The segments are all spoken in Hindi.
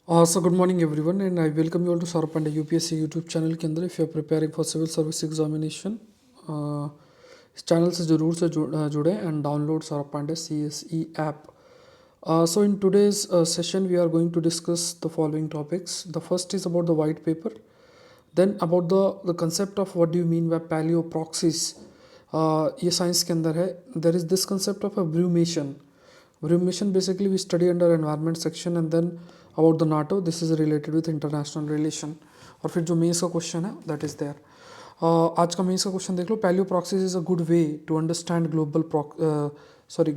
So good morning everyone and I welcome you all to Saurabh Pandey UPSC YouTube channel के अंदर if you are preparing for civil service examination इस चैनल से ज़रूर से जुड़ें and download Saurabh Pandey CSE app. So in today's session we are going to discuss the following topics. The first is about the white paper, then about the concept of what do you mean by paleo proxies. ये साइंस के अंदर है. There is this concept of a brumation. Brumation basically we study under environment section and then about the NATO. This is related with international relation. और फिर जो मेंस का क्वेश्चन है that is there. आज का मेंस का क्वेश्चन देख लो. Paleo proxies is a good way to understand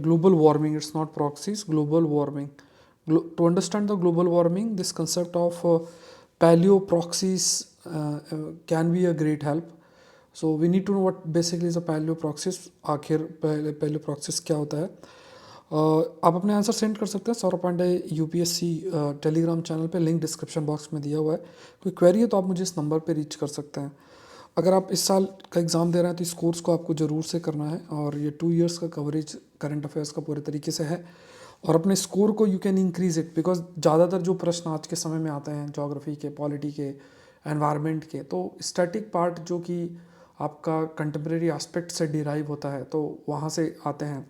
global warming. It's not proxies, global warming. To understand the global warming, this concept of paleo proxies can be a great help. So we need to know what basically is a paleo proxies. आखिर paleo proxies क्या होता है. आप अपने आंसर सेंड कर सकते हैं Saurabh Pandey UPSC Telegram channel पे, लिंक डिस्क्रिप्शन बॉक्स में दिया हुआ है. कोई क्वेरी है तो आप मुझे इस नंबर पे रीच कर सकते हैं. अगर आप इस साल का एग्ज़ाम दे रहे हैं तो इस कोर्स को आपको ज़रूर से करना है और ये 2 इयर्स का कवरेज करंट अफेयर्स का पूरे तरीके से है. और अपने स्कोर को you can increase it because ज़्यादातर जो प्रश्न आज के समय में आते हैं ज्योग्राफी के, पॉलिटी के, एनवायरनमेंट के, तो स्टैटिक पार्ट जो कि आपका कंटेम्प्रेरी एस्पेक्ट से डिराइव होता है तो वहाँ से आते हैं.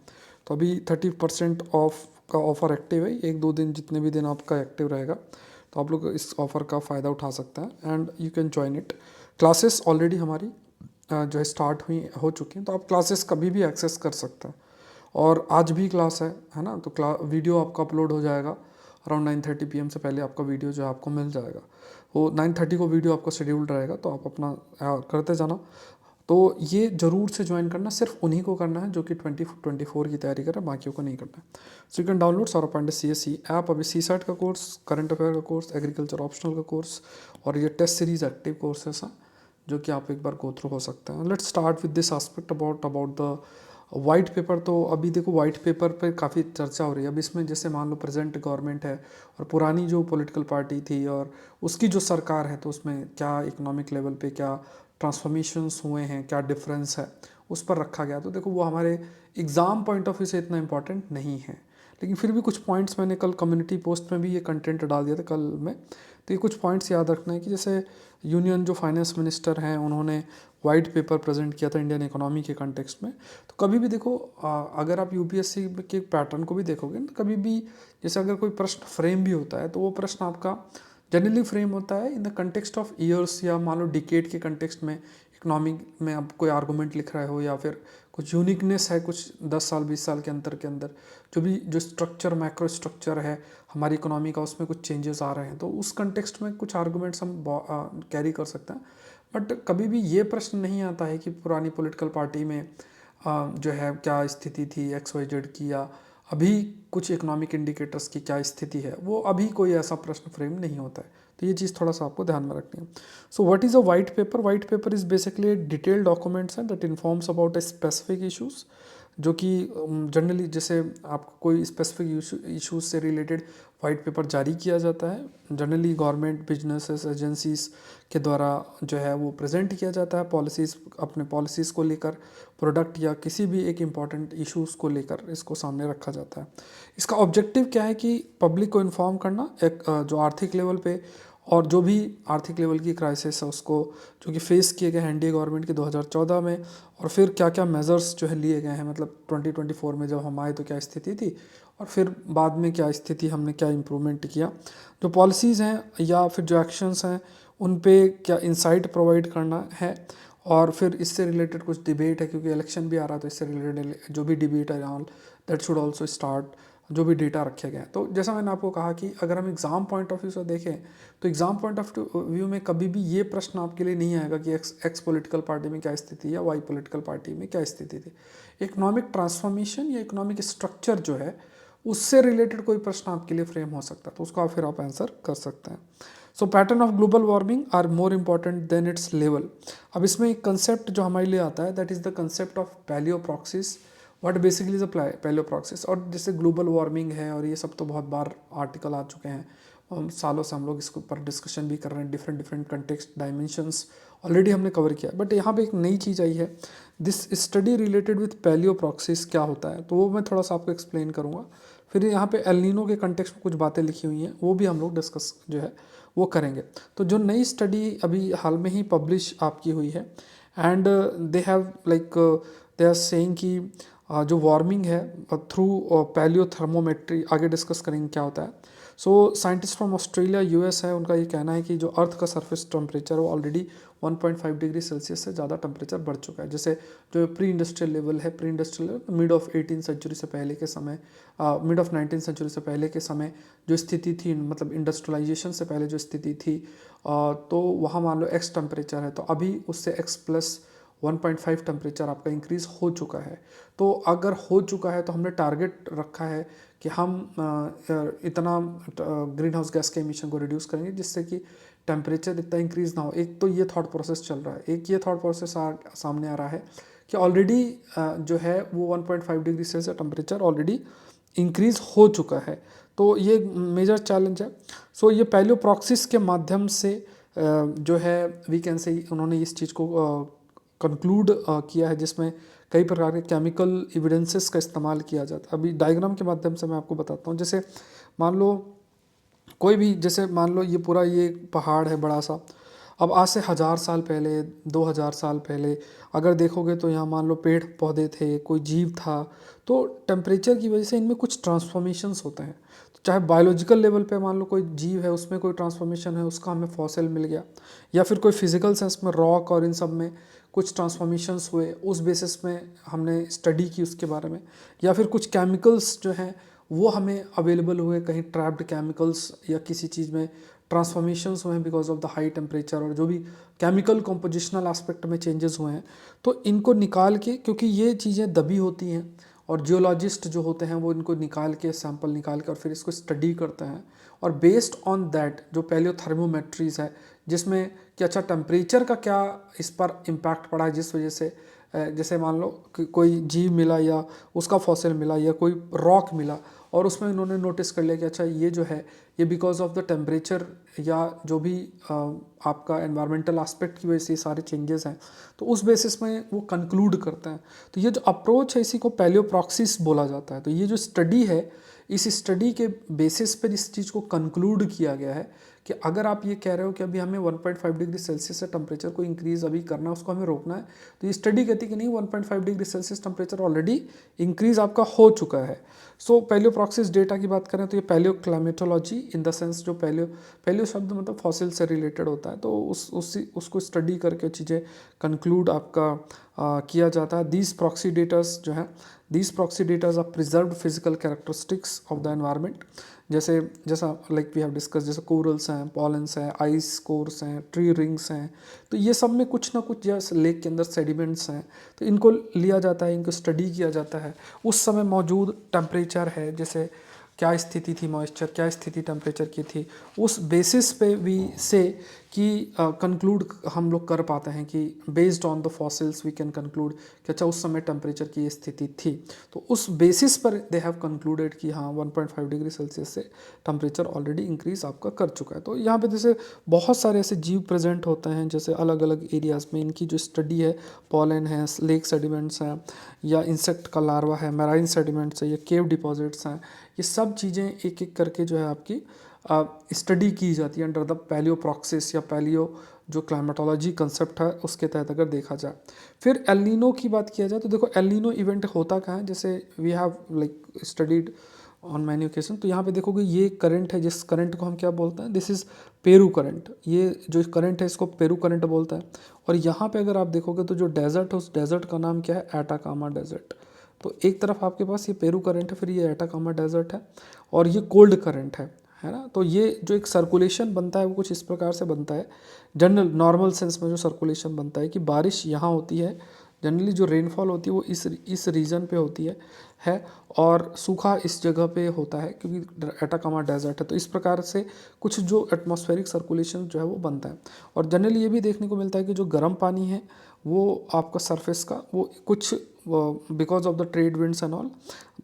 तो अभी 30% ऑफ का ऑफ़र एक्टिव है. 1-2 दिन, जितने भी दिन आपका एक्टिव रहेगा तो आप लोग इस ऑफ़र का फ़ायदा उठा सकते हैं and you can join it. Classes already हमारी जो है स्टार्ट हो चुकी हैं, तो आप क्लासेस कभी भी एक्सेस कर सकते हैं. और आज भी क्लास है ना. तो वीडियो आपका अपलोड हो जाएगा अराउंड 9:30 PM से पहले. आपका वीडियो जो है आपको मिल जाएगा. वो 9:30 को वीडियो आपका शेड्यूल्ड रहेगा, तो आप अपना करते जाना. तो ये ज़रूर से ज्वाइन करना. सिर्फ उन्हीं को करना है जो कि 2024 की तैयारी कर रहे हैं, बाकियों को नहीं करना है. So you can download Saurabh Pandey CSE app. अभी CSAT का कोर्स, करंट अफेयर का कोर्स, एग्रीकल्चर ऑप्शनल का कोर्स और ये टेस्ट सीरीज एक्टिव कोर्सेस हैं जो कि आप एक बार गो थ्रू हो सकते हैं. Let's start with this aspect about the white paper. तो अभी देखो वाइट पेपर पे काफ़ी चर्चा हो रही है. अब इसमें जैसे मान लो प्रेजेंट गवर्नमेंट है और पुरानी जो पॉलिटिकल पार्टी थी और उसकी जो सरकार है, तो उसमें क्या इकोनॉमिक लेवल पे क्या ट्रांसफॉर्मेशंस हुए हैं, क्या डिफरेंस है, उस पर रखा गया. तो देखो वो हमारे एग्ज़ाम पॉइंट ऑफ व्यू से इतना इंपॉर्टेंट नहीं है, लेकिन फिर भी कुछ पॉइंट्स मैंने कल कम्युनिटी पोस्ट में भी ये कंटेंट डाल दिया था कल में. तो ये कुछ पॉइंट्स याद रखना है कि जैसे यूनियन जो फाइनेंस मिनिस्टर हैं उन्होंने वाइट पेपर प्रेजेंट किया था इंडियन इकोनॉमी के कंटेक्स्ट में. तो कभी भी देखो अगर आप यूपीएससी के पैटर्न को भी देखोगे तो कभी भी जैसे अगर कोई प्रश्न फ्रेम भी होता है तो वो प्रश्न आपका जनरली फ्रेम होता है in the context of years या मान लो डिकेड के कंटेक्स्ट में. इकोनॉमिक में आप कोई आर्गूमेंट लिख रहे हो या फिर कुछ यूनिकनेस है कुछ 10 साल 20 साल के अंदर जो स्ट्रक्चर, मैक्रो स्ट्रक्चर है हमारी इकोनॉमी का, उसमें कुछ चेंजेस आ रहे हैं, तो उस कंटेक्स्ट में कुछ आर्गूमेंट्स हम कैरी कर सकते हैं. बट कभी भी ये प्रश्न नहीं आता है कि पुरानी पॉलिटिकल पार्टी में जो है क्या स्थिति थी XYZ की, या अभी कुछ इकोनॉमिक इंडिकेटर्स की क्या स्थिति है. वो अभी कोई ऐसा प्रश्न फ्रेम नहीं होता है. तो ये चीज़ थोड़ा सा आपको ध्यान में रखनी है. So what is a white paper? White paper is basically detailed documents हैं that informs about a specific issues, जो कि जनरली जैसे आपको कोई स्पेसिफिक इशूज़ से रिलेटेड वाइट पेपर जारी किया जाता है. जनरली गवर्नमेंट, बिजनेसेस, एजेंसीज के द्वारा जो है वो प्रेजेंट किया जाता है. पॉलिसीज़, अपने पॉलिसीज़ को लेकर, प्रोडक्ट या किसी भी एक इम्पॉर्टेंट इश्यूज़ को लेकर इसको सामने रखा जाता है. इसका ऑब्जेक्टिव क्या है कि पब्लिक को इन्फॉर्म करना एक जो आर्थिक लेवल पे और जो भी आर्थिक लेवल की क्राइसिस है उसको जो कि फेस किए गए हैं एनडीए गवर्नमेंट के 2014 में, और फिर क्या क्या मेजर्स जो है लिए गए हैं. मतलब 2024 में जब हम आए तो क्या स्थिति थी और फिर बाद में क्या स्थिति, हमने क्या इम्प्रूवमेंट किया, जो पॉलिसीज़ हैं या फिर जो एक्शंस हैं उन पे क्या इंसाइट प्रोवाइड करना है. और फिर इससे रिलेटेड कुछ डिबेट है क्योंकि इलेक्शन भी आ रहा है, तो इससे रिलेटेड जो भी डिबेट है all that should also start, जो भी डेटा रखे गए हैं. तो जैसा मैंने आपको कहा कि अगर हम एग्ज़ाम पॉइंट ऑफ व्यू से देखें तो एग्ज़ाम पॉइंट ऑफ व्यू में कभी भी ये प्रश्न आपके लिए नहीं आएगा कि एक्स पॉलिटिकल पार्टी में क्या स्थिति है या वाई पॉलिटिकल पार्टी में क्या स्थिति थी. इकोनॉमिक ट्रांसफॉर्मेशन या इकोनॉमिक स्ट्रक्चर जो है उससे रिलेटेड कोई प्रश्न आपके लिए फ्रेम हो सकता है, तो उसको फिर आप आंसर कर सकते हैं. So pattern of global warming are more important than its level. अब इसमें एक कंसेप्ट जो हमारे लिए आता है that is the concept of paleo proxies. What basically is a paleo proxies. और जैसे ग्लोबल वार्मिंग है और ये सब तो बहुत बार आर्टिकल आ चुके हैं, सालों से हम लोग इसके ऊपर डिस्कशन भी कर रहे हैं. डिफरेंट कंटेक्स्ट, डायमेंशंस ऑलरेडी हमने कवर किया. बट यहाँ पे एक नई चीज़ आई है, this study related with paleo proxies क्या होता है, तो वो मैं थोड़ा सा आपको एक्सप्लेन करूँगा. फिर यहाँ पे एल नीनो के कंटेक्स्ट में कुछ बातें लिखी हुई हैं, वो भी हम लोग डिस्कस जो है वो करेंगे। तो जो नई स्टडी अभी हाल में ही पब्लिश आपकी हुई है, and they have like they are saying कि जो वार्मिंग है थ्रू पैलियो थर्मोमेट्री, आगे डिस्कस करेंगे क्या होता है। So scientist from Australia, US है, उनका ये कहना है कि जो अर्थ का सरफेस टेम्परेचर वो ऑलरेडी 1.5 डिग्री सेल्सियस से ज़्यादा टेम्परेचर बढ़ चुका है। जैसे जो प्री इंडस्ट्रियल लेवल है, pre industrial level mid of 18 century से पहले के समय, मिड ऑफ 19 सेंचुरी से पहले के समय जो स्थिति थी, मतलब इंडस्ट्रियलाइजेशन से पहले जो स्थिति थी, तो वहाँ मान लो एक्स टेम्परेचर है, तो अभी उससे एक्स प्लस 1.5 टेम्परेचर आपका इंक्रीज़ हो चुका है। तो अगर हो चुका है तो हमने टारगेट रखा है कि हम इतना ग्रीन हाउस गैस के एमिशन को रिड्यूस करेंगे जिससे कि टेम्परेचर इतना इंक्रीज़ ना हो। एक तो ये थॉट प्रोसेस चल रहा है, एक ये थॉट प्रोसेस सामने आ रहा है कि ऑलरेडी जो है वो 1.5 degree Celsius temperature already increase हो चुका है। तो ये मेजर चैलेंज है। सो ये पैलियोप्रॉक्सिस के माध्यम से जो है वी कैन से उन्होंने इस चीज़ को कंक्लूड किया है, जिसमें कई प्रकार के केमिकल एविडेंसेस का इस्तेमाल किया जाता है। अभी डायग्राम के माध्यम से मैं आपको बताता हूँ। जैसे मान लो कोई भी, जैसे मान लो ये पूरा ये पहाड़ है बड़ा सा, अब आज से 1000 साल पहले, 2000 साल पहले अगर देखोगे तो यहाँ मान लो पेड़ पौधे थे, कोई जीव था, तो टेम्परेचर की वजह से इनमें कुछ ट्रांसफॉर्मेशंस होते हैं। तो चाहे बायोलॉजिकल लेवल पे मान लो कोई जीव है, उसमें कोई ट्रांसफॉर्मेशन है, उसका हमें फॉसिल मिल गया, या फिर कोई फिजिकल सेंस में रॉक और इन सब में कुछ ट्रांसफॉर्मेशंस हुए, उस बेसिस में हमने स्टडी की उसके बारे में, या फिर कुछ केमिकल्स जो हैं वो हमें अवेलेबल हुए, कहीं ट्रैप्ड केमिकल्स या किसी चीज़ में ट्रांसफॉर्मेशंस हुए हैं because of the high temperature, और जो भी केमिकल कॉम्पोजिशनल एस्पेक्ट में चेंजेस हुए हैं, तो इनको निकाल के, क्योंकि ये चीज़ें दबी होती हैं और जियोलॉजिस्ट जो होते हैं वो इनको निकाल के, सैंपल निकाल के और फिर इसको स्टडी करते हैं, और बेस्ड ऑन दैट जो पैलियोथर्मोमेट्रीज है, जिसमें कि अच्छा टेम्परेचर का क्या इस पर इम्पैक्ट पड़ा है, जिस वजह से जैसे मान लो कि कोई जीव मिला या उसका फॉसिल मिला या कोई रॉक मिला, और उसमें इन्होंने नोटिस कर लिया कि अच्छा ये जो है ये बिकॉज ऑफ द टेम्परेचर या जो भी आपका एनवायरमेंटल एस्पेक्ट की वजह से सारे चेंजेस हैं, तो उस बेसिस में वो कंक्लूड करते हैं। तो ये जो अप्रोच है इसी को पैलियोप्रॉक्सिस बोला जाता है। तो ये जो स्टडी है, इस स्टडी के बेसिस पर इस चीज़ को कंक्लूड किया गया है कि अगर आप ये कह रहे हो कि अभी हमें 1.5 डिग्री सेल्सियस से टेम्परेचर को इंक्रीज़ अभी करना है, उसको हमें रोकना है, तो ये स्टडी कहती है कि नहीं, 1.5 degree Celsius temperature already increase आपका हो चुका है। सो पैलियोप्रॉक्सिस डेटा की बात करें तो ये paleo climatology in the sense, जो पैलियो शब्द मतलब फॉसिल से रिलेटेड होता है, तो उसको स्टडी करके चीज़ें कंक्लूड आपका किया जाता है। दीज प्रॉक्सी डेटास जो है, these proxy datas are preserved physical characteristics of the environment, जैसा लाइक वी हैव डिस्कस, जैसे कोरल्स हैं, पॉलेंस हैं, आइस कोर्स हैं, ट्री रिंग्स हैं, तो ये सब में कुछ ना कुछ, जैसे लेक के अंदर सेडिमेंट्स हैं, तो इनको लिया जाता है, इनको स्टडी किया जाता है, उस समय मौजूद टेम्परेचर है, जैसे क्या स्थिति थी मॉइस्चर, क्या स्थिति टेम्परेचर की थी, उस बेसिस पे भी से कि कंक्लूड हम लोग कर पाते हैं कि based on the fossils we can conclude कि अच्छा उस समय टेम्परेचर की स्थिति थी, तो उस बेसिस पर दे हैव कंक्लूडेड कि हाँ 1.5 डिग्री सेल्सियस से टेम्परेचर ऑलरेडी इंक्रीज आपका कर चुका है। तो यहाँ पे जैसे बहुत सारे ऐसे जीव प्रेजेंट होते हैं, जैसे अलग अलग एरियाज़ में, इनकी जो स्टडी है, पॉलन है, लेक सेडिमेंट्स हैं, या इंसेक्ट का लार्वा है, मैराइन सेडिमेंट्स है, या केव डिपॉजिट्स हैं, ये सब चीज़ें एक एक करके जो है आपकी स्टडी की जाती है अंडर द पैलियोप्रॉक्सिस या पैलियो जो क्लाइमेटोलॉजी कंसेप्ट है उसके तहत अगर देखा जाए। फिर एल नीनो की बात किया जाए तो देखो एल नीनो इवेंट होता कहाँ है, जैसे we have like studied on many occasion, तो यहाँ पे देखोगे ये करंट है, जिस करंट को हम क्या बोलते हैं, दिस इज़ पेरू करंट, ये जो करंट है इसको पेरू करंट बोलता है। और यहाँ पे अगर आप देखोगे तो जो डेजर्ट है, उस डेजर्ट का नाम क्या है, एटाकामा डेजर्ट। तो एक तरफ आपके पास ये पेरू करंट है, फिर ये एटाकामा डेजर्ट है, और ये कोल्ड करंट है ना। तो ये जो एक सर्कुलेशन बनता है वो कुछ इस प्रकार से बनता है, जनरल नॉर्मल सेंस में जो सर्कुलेशन बनता है कि बारिश यहाँ होती है, जनरली जो रेनफॉल होती है वो इस रीजन पे होती है, और सूखा इस जगह पे होता है क्योंकि एटाकामा डेजर्ट है। तो इस प्रकार से कुछ जो एटमॉस्फेरिक सर्कुलेशन जो है वो बनता है। और जनरली ये भी देखने को मिलता है कि जो गर्म पानी है वो आपका सरफेस का वो कुछ because of the trade winds and all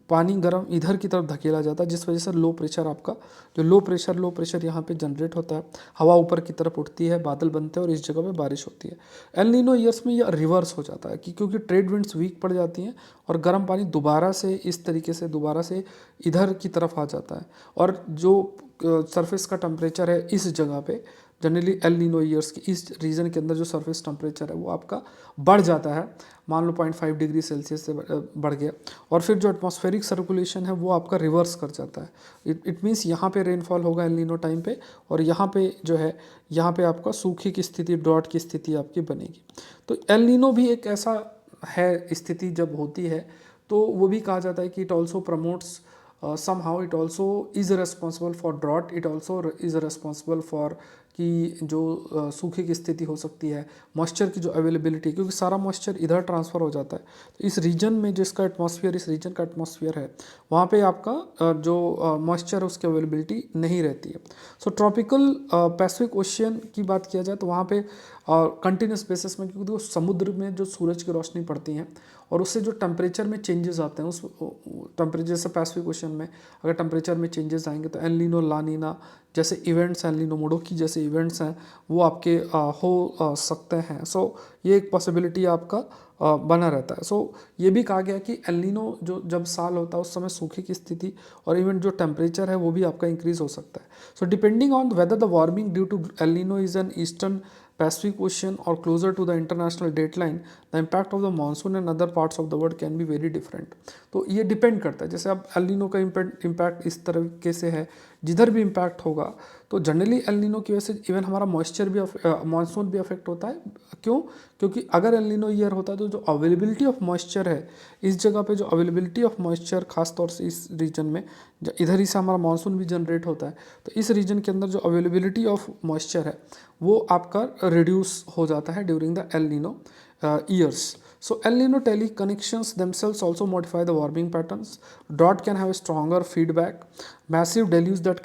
पानी गर्म इधर की तरफ धकेला जाता है, जिस वजह से लो प्रेशर आपका जो लो प्रेशर यहाँ पे जनरेट होता है, हवा ऊपर की तरफ उठती है, बादल बनते हैं और इस जगह पे बारिश होती है। एल नीनो ईयर्स में यह रिवर्स हो जाता है कि क्योंकि ट्रेड विंड्स वीक पड़ जाती हैं और गर्म पानी दोबारा से इस तरीके से दोबारा से इधर की तरफ आ जाता है, और जो सरफेस का टेम्परेचर है इस जगह पे जनरली एल नीनो ईयर्स के इस रीजन के अंदर जो सरफेस टेम्परेचर है वो आपका बढ़ जाता है, मान लो 0.5 डिग्री सेल्सियस से बढ़ गया, और फिर जो एटमॉस्फेरिक सर्कुलेशन है वो आपका रिवर्स कर जाता है। इट मीन्स यहाँ पे रेनफॉल होगा एल नीनो टाइम पे, और यहाँ पे जो है यहाँ पे आपका सूखी की स्थिति, ड्रॉट की स्थिति आपकी बनेगी। तो एल नीनो भी एक ऐसा है स्थिति जब होती है तो वो भी कहा जाता है कि it also promotes somehow it also is responsible for drought, it also is responsible for कि जो सूखे की स्थिति हो सकती है, मॉइस्चर की जो अवेलेबिलिटी, क्योंकि सारा मॉइस्चर इधर ट्रांसफ़र हो जाता है, तो इस रीजन में जिसका एटमॉस्फेयर इस रीजन का एटमॉस्फेयर है वहाँ पे आपका जो मॉइस्चर है उसकी अवेलेबिलिटी नहीं रहती है। सो ट्रॉपिकल पैसिफिक ओशियन की बात किया जाए तो वहाँ पे कंटिन्यूस बेसिस में, क्योंकि वो समुद्र में जो सूरज की रोशनी पड़ती है और उससे जो टेम्परेचर में चेंजेस आते हैं, उस टेम्परेचर जैसे पैसिफिक ओशन में अगर टेम्परेचर में चेंजेस आएंगे तो एल नीनो ला नीना जैसे इवेंट्स, एल नीनो मोडोकी जैसे इवेंट्स हैं वो आपके हो सकते हैं। सो ये एक पॉसिबिलिटी आपका बना रहता है। सो ये भी कहा गया कि एल नीनो जो जब साल होता है उस समय सूखे की स्थिति और इवन जो टेम्परेचर है वो भी आपका इंक्रीज हो सकता है। So depending on whether the warming due to El Nino is an eastern Pacific Ocean or closer to the international dateline, the impact of the monsoon and other parts of the world can be very different। तो ये डिपेंड करता है, जैसे अब एल नीनो का इम्पैक्ट इस तरीके से है, जिधर भी इम्पैक्ट होगा तो जनरली एल नीनो की वजह से इवन हमारा मॉइस्चर भी मानसून भी अफेक्ट होता है। क्यों? क्योंकि अगर एल नीनो ईयर होता है तो जो अवेलेबिलिटी ऑफ मॉइस्चर है इस जगह पे, जो अवेलेबिलिटी ऑफ मॉइस्चर खासतौर से इस रीजन में, इधर ही से हमारा मानसून भी जनरेट होता है, तो इस रीजन के अंदर जो अवेलेबिलिटी ऑफ मॉइस्चर है वो आपका रिड्यूस हो जाता है during the El Nino years. So El Nino teleconnections themselves also modify the warming patterns. Drought can have a stronger feedback. Massive deluges that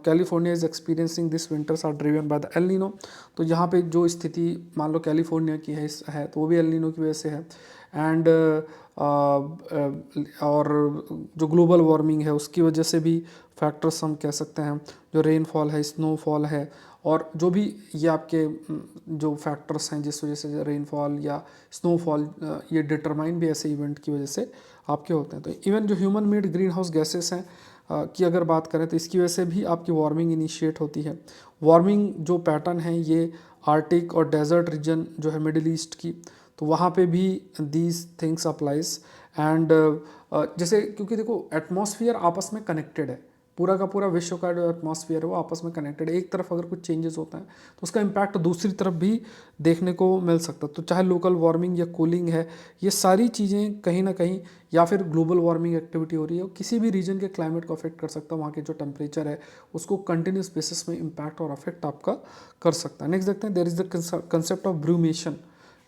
California is experiencing this winters are driven by the El Nino. तो यहाँ पे जो स्थिति मान लो कैलिफोर्निया की है तो वो भी एल नीनो की वजह से है। एंड और जो ग्लोबल वार्मिंग है उसकी वजह से भी फैक्टर्स हम कह सकते हैं, जो रेनफॉल है, स्नोफॉल है, और जो भी ये आपके जो फैक्टर्स हैं जिस वजह से रेनफॉल या स्नोफॉल ये डिटरमाइन भी ऐसे इवेंट की वजह से आपके होते हैं। तो इवन जो human made green house gases हैं की अगर बात करें तो इसकी वजह से भी आपकी वार्मिंग इनिशिएट होती है। वार्मिंग जो पैटर्न है ये आर्टिक और डेजर्ट रीजन जो है मिडिल ईस्ट की, तो वहाँ पे भी दीज थिंग्स अप्लाइज। एंड जैसे क्योंकि देखो एटमॉस्फेयर आपस में कनेक्टेड है, पूरा का पूरा विश्व का जो एटमॉस्फेयर है वो आपस में कनेक्टेड है। एक तरफ अगर कुछ चेंजेस होता है तो उसका इम्पैक्ट दूसरी तरफ भी देखने को मिल सकता है। तो चाहे लोकल वार्मिंग या कूलिंग है, ये सारी चीज़ें कहीं ना कहीं, या फिर ग्लोबल वार्मिंग एक्टिविटी हो रही है, वो किसी भी रीजन के क्लाइमेट को अफेक्ट कर सकता है। वहाँ के जो टेम्परेचर है उसको कंटिन्यूस बेसिस में इम्पैक्ट और अफेक्ट आपका कर सकता है। नेक्स्ट देखते हैं, there is the concept of brumation.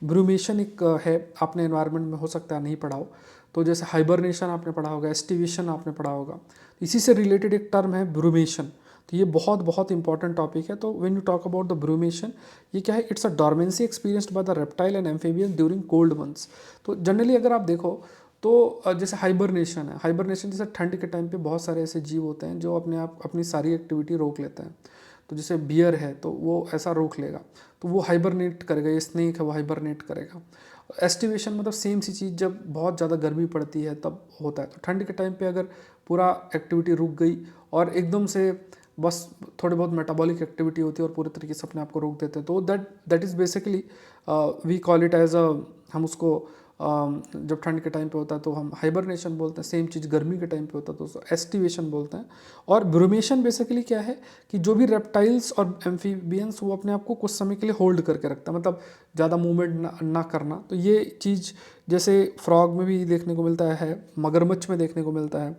Brumation एक है, आपने एनवायरनमेंट में हो सकता है नहीं पढ़ा हो, तो जैसे हाइबरनेशन आपने पढ़ा होगा, एस्टिवेशन आपने पढ़ा होगा, इसी से रिलेटेड एक टर्म है ब्रूमेशन। तो ये बहुत बहुत इंपॉर्टेंट टॉपिक है। तो when you talk about the brumation, ये क्या है? It's a dormancy experienced by the reptile and amphibian during cold months. तो जनरली अगर आप देखो तो जैसे हाइबरनेशन है, हाइबरनेशन जैसे ठंड के टाइम पे बहुत सारे ऐसे जीव होते हैं जो अपने आप अपनी सारी एक्टिविटी रोक लेते हैं। तो जैसे बियर है तो वो ऐसा रोक लेगा, तो वो हाइबरनेट करेगा। ये स्नेक है वो हाइबरनेट करेगा। एस्टिवेशन मतलब सेम सी चीज़, जब बहुत ज़्यादा गर्मी पड़ती है तब होता है। तो ठंड के टाइम पे अगर पूरा एक्टिविटी रुक गई और एकदम से बस थोड़ी बहुत मेटाबॉलिक एक्टिविटी होती है और पूरे तरीके से अपने आप को रोक देते हैं, तो that is basically we call it as हम उसको जब ठंड के टाइम पे होता है तो हम हाइबरनेशन बोलते हैं। सेम चीज़ गर्मी के टाइम पे होता है तो उसको एस्टिवेशन बोलते हैं। और ब्रूमेशन बेसिकली क्या है कि जो भी रेप्टाइल्स और एम्फीबियंस वो अपने आप को कुछ समय के लिए होल्ड करके रखता है, मतलब ज़्यादा मूवमेंट ना करना। तो ये चीज़ जैसे फ्रॉग में भी देखने को मिलता है, मगरमच्छ में देखने को मिलता है,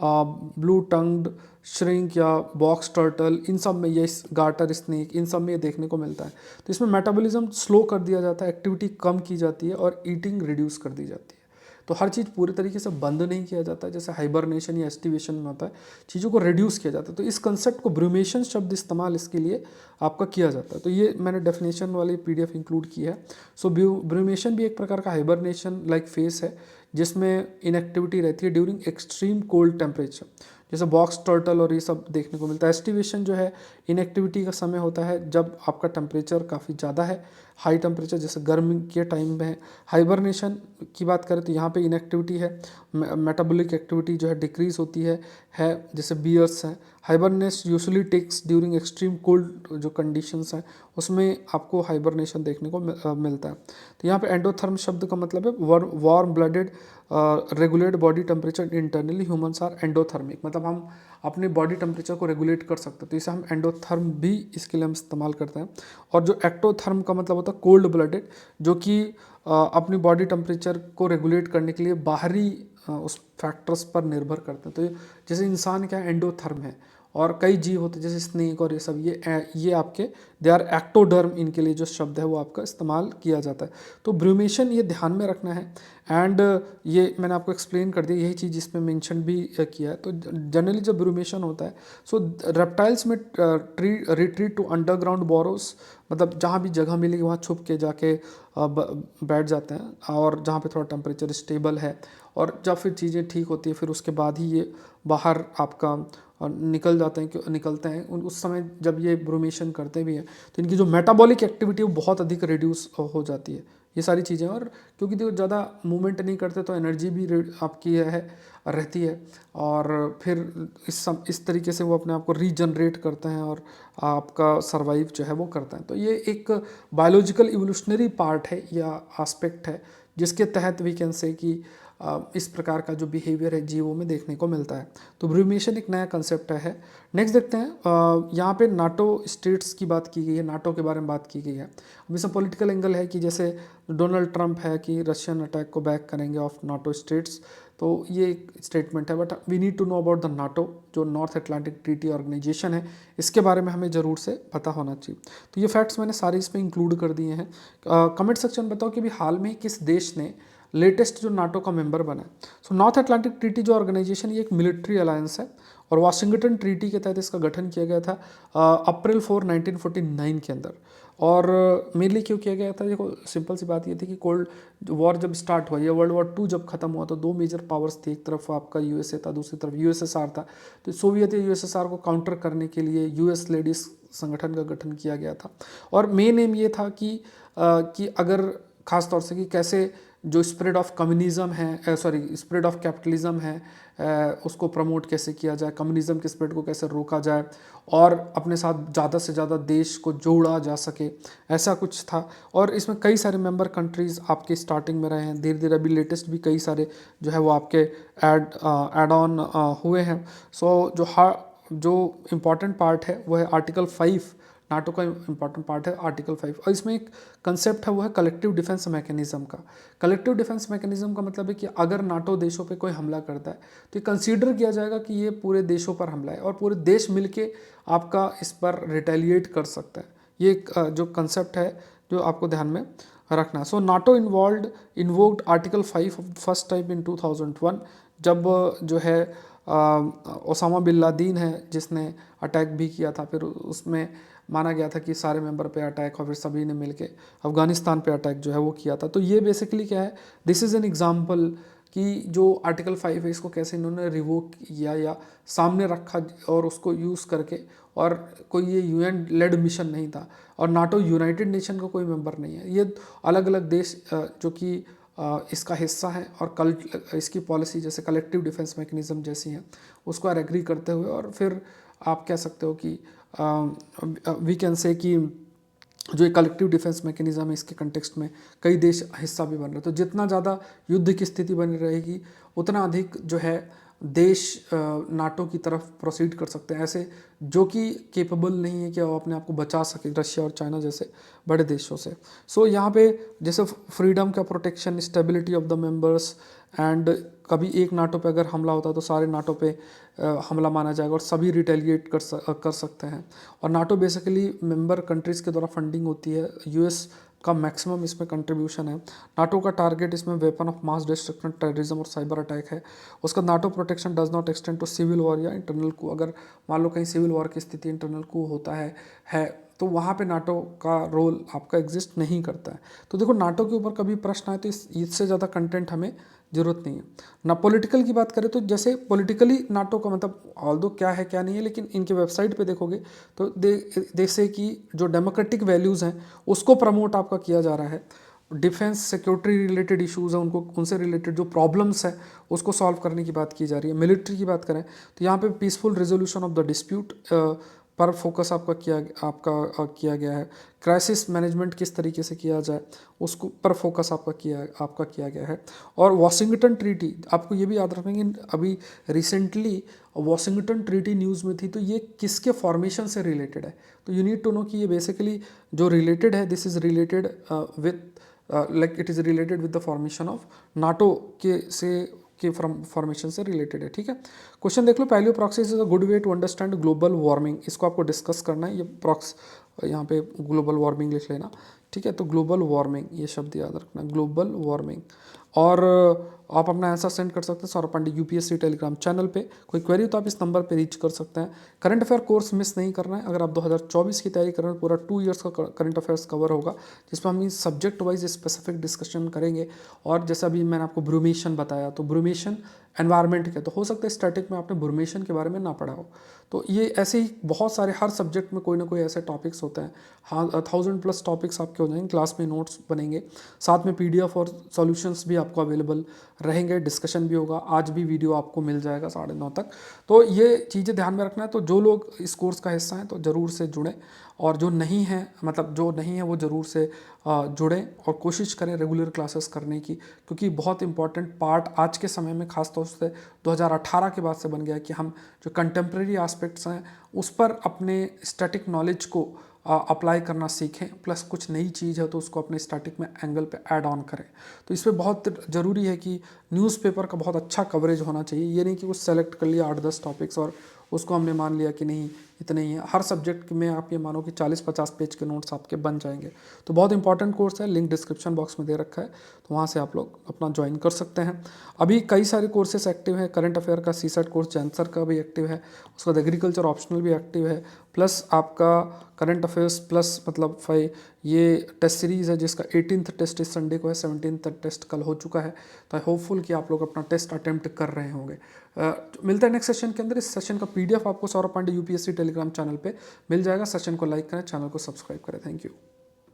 ब्लू टंग्ड श्रिंक या बॉक्स टर्टल, इन सब में ये गाटर स्नेक, इन सब में ये देखने को मिलता है। तो इसमें मेटाबॉलिज्म स्लो कर दिया जाता है, एक्टिविटी कम की जाती है और ईटिंग रिड्यूस कर दी जाती है। तो हर चीज़ पूरी तरीके से बंद नहीं किया जाता है जैसे हाइबरनेशन या एस्टिवेशन में होता है, चीज़ों को रिड्यूस किया जाता है। तो इस कंसेप्ट को ब्रूमेशन शब्द इस्तेमाल इसके लिए आपका किया जाता है। तो ये मैंने डेफिनेशन वाली PDF इंक्लूड की है। सो ब्रूमेशन भी एक प्रकार का हाइबरनेशन लाइक फेस है जिसमें इनएक्टिविटी रहती है ड्यूरिंग एक्सट्रीम कोल्ड टेम्परेचर, जैसे बॉक्स टर्टल और ये सब देखने को मिलता है। एस्टिवेशन जो है इनएक्टिविटी का समय होता है जब आपका टेम्परेचर काफ़ी ज़्यादा है, हाई टेम्परेचर, जैसे गर्मी के टाइम में है। हाइबरनेशन की बात करें तो यहाँ पे इनएक्टिविटी है, मेटाबॉलिक एक्टिविटी जो है डिक्रीज होती है जैसे बियर्स हैं। Hibernation usually takes during extreme cold जो कंडीशंस हैं उसमें आपको हाइबरनेशन देखने को मिलता है। तो यहाँ पे एंडोथर्म शब्द का मतलब है warm blooded regulate body temperature internally, humans are endothermic, मतलब हम अपने बॉडी टेम्परेचर को रेगुलेट कर सकते हैं, तो इसे हम एंडोथर्म भी इसके लिए हम इस्तेमाल करते हैं। और जो एक्टोथर्म का मतलब होता है कोल्ड ब्लडेड, जो कि अपनी बॉडी टेम्परेचर को रेगुलेट करने के लिए बाहरी उस फैक्टर्स पर निर्भर करते हैं। तो जैसे इंसान क्या एंडोथर्म है, और कई जीव होते हैं जैसे स्नेक और ये सब, ये आपके दे आर एक्टोडर्म, इनके लिए जो शब्द है वो आपका इस्तेमाल किया जाता है। तो ब्रूमेशन ये ध्यान में रखना है। एंड ये मैंने आपको एक्सप्लेन कर दिया, यही चीज़ इसमें मेंशन भी किया है। तो जनरली जब ब्रूमेशन होता है सो रेप्टाइल्स में रिट्रीट टू अंडरग्राउंड बोरोस, मतलब जहाँ भी जगह मिलेगी वहाँ छुप के जाके बैठ जाते हैं, और जहाँ पे थोड़ा टेम्परेचर स्टेबल है, और जब फिर चीज़ें ठीक होती है फिर उसके बाद ही ये बाहर आपका निकलते हैं उस समय जब ये ब्रूमेशन करते भी हैं तो इनकी जो मेटाबॉलिक एक्टिविटी है वो बहुत अधिक रिड्यूस हो जाती है, ये सारी चीज़ें। और क्योंकि जो ज़्यादा मूवमेंट नहीं करते तो एनर्जी भी आपकी है रहती है, और फिर इस तरीके से वो अपने आप को रीजनरेट करते हैं और आपका सर्वाइव जो है वो करते हैं। तो ये एक बायोलॉजिकल इवोल्यूशनरी पार्ट है या एस्पेक्ट है जिसके तहत वी कैन से कि इस प्रकार का जो बिहेवियर है जीवों में देखने को मिलता है। तो ब्रूमेशन एक नया कंसेप्ट है। नेक्स्ट देखते हैं, यहाँ पे नाटो स्टेट्स की बात की गई है, नाटो के बारे में बात की गई है। अब इसमें पॉलिटिकल एंगल है कि जैसे डोनाल्ड ट्रंप है कि रशियन अटैक को बैक करेंगे ऑफ नाटो स्टेट्स, तो ये एक स्टेटमेंट है। But we need to know about the NATO, जो नॉर्थ अटलांटिक ट्रीटी ऑर्गेनाइजेशन है, इसके बारे में हमें ज़रूर से पता होना चाहिए। तो ये फैक्ट्स मैंने सारे इसमें इंक्लूड कर दिए हैं। कमेंट सेक्शन बताओ कि भी हाल में किस देश ने लेटेस्ट जो नाटो का मेंबर बना है। सो नॉर्थ अटलांटिक ट्रीटी जो ऑर्गेनाइजेशन ये एक मिलिट्री अलायंस है, और वाशिंगटन ट्रीटी के तहत इसका गठन किया गया था अप्रैल 4 1949 के अंदर। और मेनली क्यों किया गया था, देखो सिंपल सी बात ये थी कि कोल्ड वॉर जब स्टार्ट हुआ या वर्ल्ड वॉर 2 जब खत्म हुआ तो दो मेजर पावर्स थी, एक तरफ आपका यूएसए था, दूसरी तरफ यूएसएसआर था। तो सोवियत या यूएसएसआर को काउंटर करने के लिए यूएस लेडीज संगठन का गठन किया गया था। और मेन एम ये था कि अगर खास तौर से कि कैसे जो स्प्रेड ऑफ कम्युनिज्म है, स्प्रेड ऑफ कैपिटलिज्म है, उसको प्रमोट कैसे किया जाए, कम्युनिज्म के स्प्रेड को कैसे रोका जाए, और अपने साथ ज़्यादा से ज़्यादा देश को जोड़ा जा सके, ऐसा कुछ था। और इसमें कई सारे मेंबर कंट्रीज़ आपके स्टार्टिंग में रहे हैं, धीरे धीरे अभी लेटेस्ट भी कई सारे जो है वो आपके एड ऑन हुए हैं। सो जो इम्पॉर्टेंट पार्ट है वो है आर्टिकल 5, नाटो का इंपॉर्टेंट पार्ट है आर्टिकल 5। और इसमें एक कंसेप्ट है वो है कलेक्टिव डिफेंस मैकेनिज्म का। कलेक्टिव डिफेंस मैकेनिज्म का मतलब है कि अगर नाटो देशों पे कोई हमला करता है तो ये कंसीडर किया जाएगा कि ये पूरे देशों पर हमला है, और पूरे देश मिलके आपका इस पर रिटेलिएट कर सकता है। ये एक जो कंसेप्ट है जो आपको ध्यान में रखना है। So NATO invoked article 5 first time in 2001, जब जो है ओसामा बिन लादेन है जिसने अटैक भी किया था, फिर उसमें माना गया था कि सारे मेंबर पे अटैक और फिर सभी ने मिलके अफगानिस्तान पे अटैक जो है वो किया था। तो ये बेसिकली क्या है, दिस इज़ एन एग्जांपल कि जो आर्टिकल 5 है इसको कैसे इन्होंने रिवोक किया या सामने रखा, और उसको यूज़ करके, और कोई ये यूएन लेड मिशन नहीं था, और नाटो यूनाइटेड नेशन का कोई मेंबर नहीं है, ये अलग अलग देश जो कि इसका हिस्सा है, और इसकी पॉलिसी जैसे कलेक्टिव डिफेंस मैकेनिज्म जैसी हैं उसको एग्री करते हुए, और फिर आप कह सकते हो कि वी कैन से कि जो एक कलेक्टिव डिफेंस मैकेनिज्म है इसके कंटेक्स्ट में कई देश हिस्सा भी बन रहे हैं। तो जितना ज़्यादा युद्ध की स्थिति बनी रहेगी उतना अधिक जो है देश नाटो की तरफ प्रोसीड कर सकते हैं, ऐसे जो कि केपेबल नहीं है कि वो अपने आप को बचा सके रशिया और चाइना जैसे बड़े देशों से। सो यहाँ पे जैसे फ्रीडम का protection, stability of the members, and कभी एक नाटो पे अगर हमला होता है तो सारे नाटो पे हमला माना जाएगा और सभी रिटेलिएट कर सकते हैं। और नाटो बेसिकली मेंबर कंट्रीज़ के द्वारा फंडिंग होती है, यूएस का मैक्सिमम इसमें कंट्रीब्यूशन है। नाटो का टारगेट इसमें weapon of mass destruction, terrorism और साइबर अटैक है। उसका NATO protection does not extend to civil war या इंटरनल कू। अगर मान लो कहीं सिविल वॉर की स्थिति, इंटरनल कू होता है तो वहाँ पे नाटो का रोल आपका एग्जिस्ट नहीं करता है। तो देखो नाटो के ऊपर कभी प्रश्न आए तो इससे ज़्यादा कंटेंट हमें ज़रूरत नहीं है ना। पॉलिटिकल की बात करें तो जैसे पॉलिटिकली नाटो का मतलब ऑल्दो क्या है क्या नहीं है, लेकिन इनके वेबसाइट पे देखोगे तो जैसे कि जो डेमोक्रेटिक वैल्यूज़ हैं उसको प्रमोट आपका किया जा रहा है। डिफेंस सिक्योरिटी रिलेटेड इश्यूज़ हैं उनको, उनसे रिलेटेड जो प्रॉब्लम्स है उसको सॉल्व करने की बात की जा रही है। मिलिट्री की बात करें तो यहाँ पे peaceful resolution of the dispute पर फोकस किया गया है। क्राइसिस मैनेजमेंट किस तरीके से किया जाए उसको पर फोकस आपका किया गया है। और वॉशिंगटन ट्रीटी, आपको ये भी याद रखेंगे अभी रिसेंटली वॉशिंगटन ट्रीटी न्यूज़ में थी, तो ये किसके फॉर्मेशन से रिलेटेड है, तो यू नीड टू नो कि ये बेसिकली जो रिलेटेड है, this is related with like it is related with the formation of NATO के फॉर्मेशन से रिलेटेड है। ठीक है, क्वेश्चन देख लो। Paleo proxies is a good way to understand global warming, इसको आपको डिस्कस करना है। ये प्रॉक्स यहाँ पे ग्लोबल वार्मिंग लिख लेना। ठीक है, तो ग्लोबल वार्मिंग ये शब्द याद रखना, ग्लोबल वार्मिंग। और आप अपना आंसर सेंड कर सकते हैं Saurabh Pandey UPSC Telegram channel पे। कोई क्वेरी तो आप इस नंबर पे रीच कर सकते हैं। करंट अफेयर कोर्स मिस नहीं करना है। अगर आप 2024 की तैयारी कर रहे हैं, पूरा 2 इयर्स का करंट अफेयर्स कवर होगा, जिसमें हम इस सब्जेक्ट वाइज स्पेसिफिक डिस्कशन करेंगे। और जैसे अभी मैंने आपको ब्रूमेशन बताया, तो ब्रूमेशन एनवायरनमेंट के, तो हो सकता है स्टैटिक में आपने ब्रूमेशन के बारे में ना पढ़ा हो। तो ये ऐसे ही बहुत सारे हर सब्जेक्ट में कोई ना कोई ऐसे टॉपिक्स होते हैं। हाँ, 1000+ टॉपिक्स आपके हो जाएंगे, क्लास में नोट्स बनेंगे, साथ में पीडीएफ और सॉल्यूशंस भी आपको अवेलेबल रहेंगे, डिस्कशन भी होगा। आज भी वीडियो आपको मिल जाएगा 9:30 तक। तो ये चीज़ें ध्यान में रखना है। तो जो लोग इस कोर्स का हिस्सा हैं तो ज़रूर से जुड़ें, और जो नहीं है मतलब जो नहीं है वो ज़रूर से जुड़ें और कोशिश करें रेगुलर क्लासेस करने की, क्योंकि बहुत इंपॉर्टेंट पार्ट आज के समय में खास तौर से 2018 के बाद से बन गया है कि हम जो कंटेम्प्रेरी एस्पेक्ट्स हैं उस पर अपने स्टैटिक नॉलेज को अप्लाई करना सीखें, प्लस कुछ नई चीज़ है तो उसको अपने स्टैटिक में एंगल पे ऐड ऑन करें। तो इस पर बहुत ज़रूरी है कि न्यूज़पेपर का बहुत अच्छा कवरेज होना चाहिए। ये नहीं कि कुछ सेलेक्ट कर लिया 8-10 टॉपिक्स और उसको हमने मान लिया कि नहीं इतने ही है। हर सब्जेक्ट में आप ये मानो कि 40-50 पेज के नोट्स आपके बन जाएंगे। तो बहुत इंपॉर्टेंट कोर्स है, लिंक डिस्क्रिप्शन बॉक्स में दे रखा है, तो वहाँ से आप लोग अपना ज्वाइन कर सकते हैं। अभी कई सारे कोर्सेस एक्टिव हैं। करंट अफेयर का सीसेट कोर्स जैंसर का भी एक्टिव है, उसके बाद एग्रीकल्चर ऑप्शनल भी एक्टिव है, प्लस आपका करंट अफेयर्स प्लस मतलब 5 ये टेस्ट सीरीज़ है, जिसका 18th टेस्ट इस संडे को है, 17th टेस्ट कल हो चुका है। तो आई होपफुल कि आप लोग अपना टेस्ट अटेम्प्ट कर रहे होंगे। मिलता है नेक्स्ट सेशन के अंदर। इस सेशन का पीडीएफ आपको Saurabh Pandey UPSC Telegram channel पे मिल जाएगा। सेशन को लाइक करें, चैनल को सब्सक्राइब करें। Thank you.